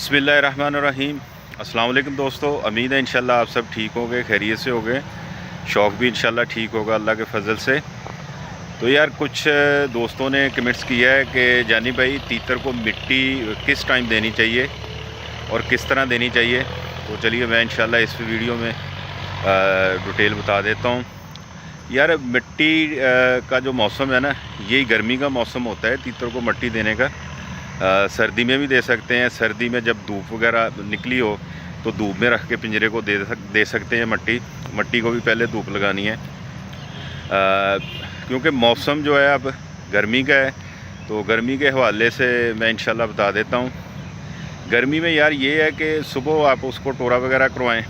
बिस्मिल्लाहिर्रहमानिर्रहीम। अस्सलाम वालेकुम दोस्तों, उम्मीद है इंशाल्लाह आप सब ठीक होंगे, खैरियत से होंगे। शौक़ भी इंशाल्लाह ठीक होगा अल्लाह के फजल से। तो यार कुछ दोस्तों ने कमेंट्स किया है कि जानी भाई तीतर को मिट्टी किस टाइम देनी चाहिए और किस तरह देनी चाहिए। तो चलिए मैं इंशाल्लाह इस वीडियो में डिटेल बता देता हूँ। यार मिट्टी का जो मौसम है ना, यही गर्मी का मौसम होता है तीतर को मिट्टी देने का। सर्दी में भी दे सकते हैं। सर्दी में जब धूप वगैरह निकली हो तो धूप में रख के पिंजरे को दे सकते हैं मट्टी को भी पहले धूप लगानी है। क्योंकि मौसम जो है अब गर्मी का है, तो गर्मी के हवाले से मैं इंशाल्लाह बता देता हूँ। गर्मी में यार ये है कि सुबह आप उसको टोरा वगैरह करवाएं।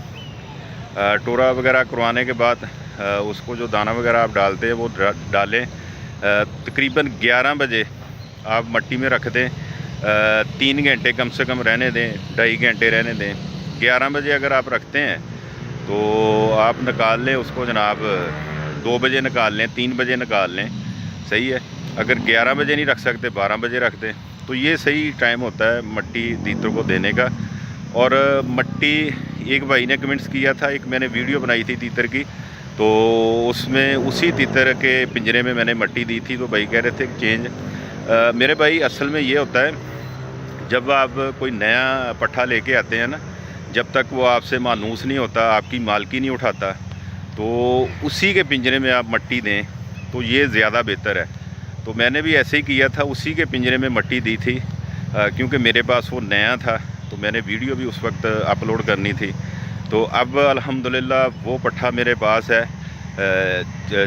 टोरा वगैरह करवाने के बाद उसको जो दाना वगैरह आप डालते हैं वो डालें। तकरीबन 11 बजे आप मट्टी में रख दें। 3 घंटे कम से कम रहने दें, 2.5 घंटे रहने दें। 11 बजे अगर आप रखते हैं तो आप निकाल लें उसको जनाब, 2 बजे निकाल लें, 3 बजे निकाल लें, सही है। अगर 11 बजे नहीं रख सकते 12 बजे रख दें, तो ये सही टाइम होता है मट्टी तीतर को देने का। और मट्टी एक भाई ने कमेंट्स किया था, एक मैंने वीडियो बनाई थी तीतर की, तो उसमें उसी तीतर के पिंजरे में मैंने मट्टी दी थी। तो भाई कह रहे थे चेंज। मेरे भाई असल में ये होता है, जब आप कोई नया पट्ठा लेके आते हैं ना, जब तक वो आपसे मानूस नहीं होता, आपकी मालकी नहीं उठाता, तो उसी के पिंजरे में आप मट्टी दें तो ये ज़्यादा बेहतर है। तो मैंने भी ऐसे ही किया था, उसी के पिंजरे में मट्टी दी थी। क्योंकि मेरे पास वो नया था तो मैंने वीडियो भी उस वक्त अपलोड करनी थी। तो अब अल्हम्दुलिल्लाह वो पट्ठा मेरे पास है।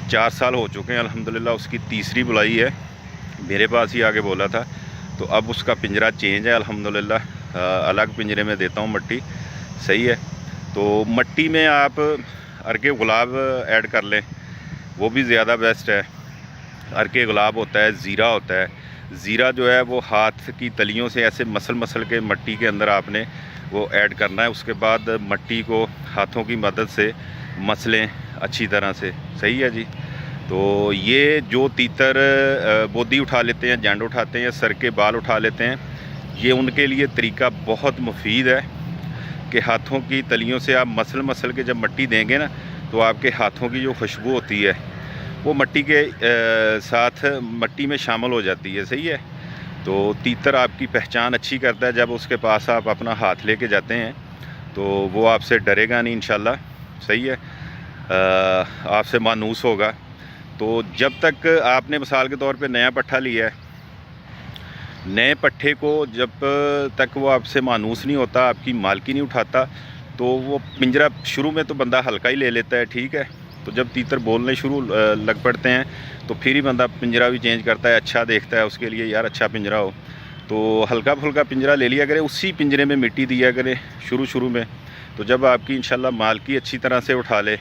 4 साल हो चुके हैं अल्हम्दुलिल्लाह, उसकी तीसरी बुलाई है। मेरे पास ही आके बोला था, तो अब उसका पिंजरा चेंज है अल्हम्दुलिल्लाह। अलग पिंजरे में देता हूँ मट्टी, सही है। तो मट्टी में आप अर्के गुलाब ऐड कर लें, वो भी ज़्यादा बेस्ट है। अर्के गुलाब होता है, ज़ीरा होता है। ज़ीरा जो है वो हाथ की तलियों से ऐसे मसल के मट्टी के अंदर आपने वो ऐड करना है। उसके बाद मट्टी को हाथों की मदद से मसलें अच्छी तरह से, सही है जी। तो ये जो तीतर बोदी उठा लेते हैं, जंड उठाते हैं, सर के बाल उठा लेते हैं, ये उनके लिए तरीका बहुत मुफीद है कि हाथों की तलियों से आप मसल के जब मट्टी देंगे ना, तो आपके हाथों की जो खुशबू होती है वो मट्टी के साथ मट्टी में शामिल हो जाती है, सही है। तो तीतर आपकी पहचान अच्छी करता है। जब उसके पास आप अपना हाथ लेके जाते हैं तो वो आपसे डरेगा नहीं इंशाल्लाह, सही है। आपसे मानूस होगा। तो जब तक आपने मिसाल के तौर पे नया पट्ठा लिया है, नए पट्ठे को जब तक वो आपसे मानूस नहीं होता, आपकी मालकी नहीं उठाता, तो वो पिंजरा शुरू में तो बंदा हल्का ही ले लेता है, ठीक है। तो जब तीतर बोलने शुरू लग पड़ते हैं तो फिर ही बंदा पिंजरा भी चेंज करता है, अच्छा देखता है उसके लिए, यार अच्छा पिंजरा हो। तो हल्का फुल्का पिंजरा ले लिया करें, उसी पिंजरे में मिट्टी दिया करें शुरू में। तो जब आपकी इंशाल्लाह मालकी अच्छी तरह से उठा ले,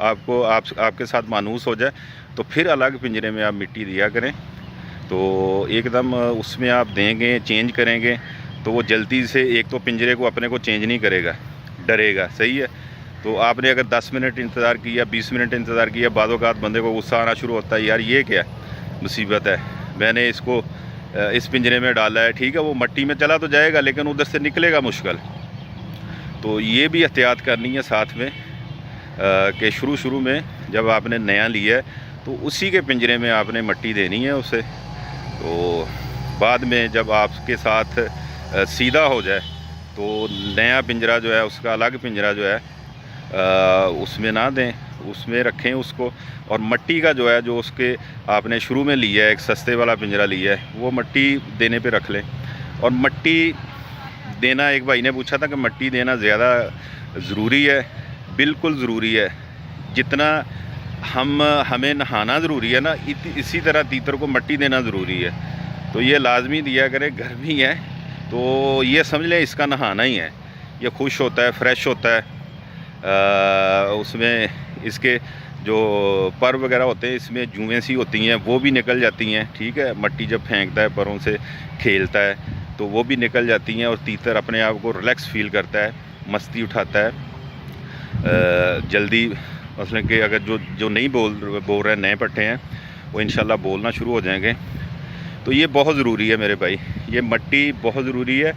आपके साथ मानूस हो जाए, तो फिर अलग पिंजरे में आप मिट्टी दिया करें। तो एकदम उसमें आप देंगे, चेंज करेंगे, तो वो जल्दी से एक तो पिंजरे को अपने को चेंज नहीं करेगा, डरेगा, सही है। तो आपने अगर 10 मिनट इंतज़ार किया, 20 मिनट इंतज़ार किया, बादों का बंदे को गुस्सा आना शुरू होता है, यार ये क्या मुसीबत है, मैंने इसको इस पिंजरे में डाला है, ठीक है। वो मट्टी में चला तो जाएगा लेकिन उधर से निकलेगा मुश्किल। तो ये भी एहतियात करनी है साथ में कि शुरू में जब आपने नया लिया है तो उसी के पिंजरे में आपने मट्टी देनी है उसे। तो बाद में जब आपके साथ सीधा हो जाए तो नया पिंजरा जो है, उसका अलग पिंजरा जो है उसमें ना दें, उसमें रखें उसको। और मट्टी का जो है, जो उसके आपने शुरू में लिया है, एक सस्ते वाला पिंजरा लिया है, वो मट्टी देने पे रख लें। और मट्टी देना, एक भाई ने पूछा था कि मट्टी देना ज़्यादा ज़रूरी है। बिल्कुल ज़रूरी है। जितना हमें नहाना ज़रूरी है ना, इसी तरह तीतर को मट्टी देना ज़रूरी है। तो ये लाजमी दिया करें। गर्मी है तो ये समझ लें इसका नहाना ही है। ये खुश होता है, फ्रेश होता है। उसमें इसके जो पर वगैरह होते हैं, इसमें जुएँ सी होती हैं, वो भी निकल जाती हैं, ठीक है। मट्टी जब फेंकता है, परों से खेलता है, तो वो भी निकल जाती हैं और तीतर अपने आप को रिलैक्स फील करता है, मस्ती उठाता है जल्दी। मसलन कि अगर जो नहीं बोल रहे हैं, नए पट्टे हैं, वो इंशाल्लाह बोलना शुरू हो जाएंगे। تو یہ بہت ضروری ہے میرے بھائی، یہ مٹی بہت ضروری ہے۔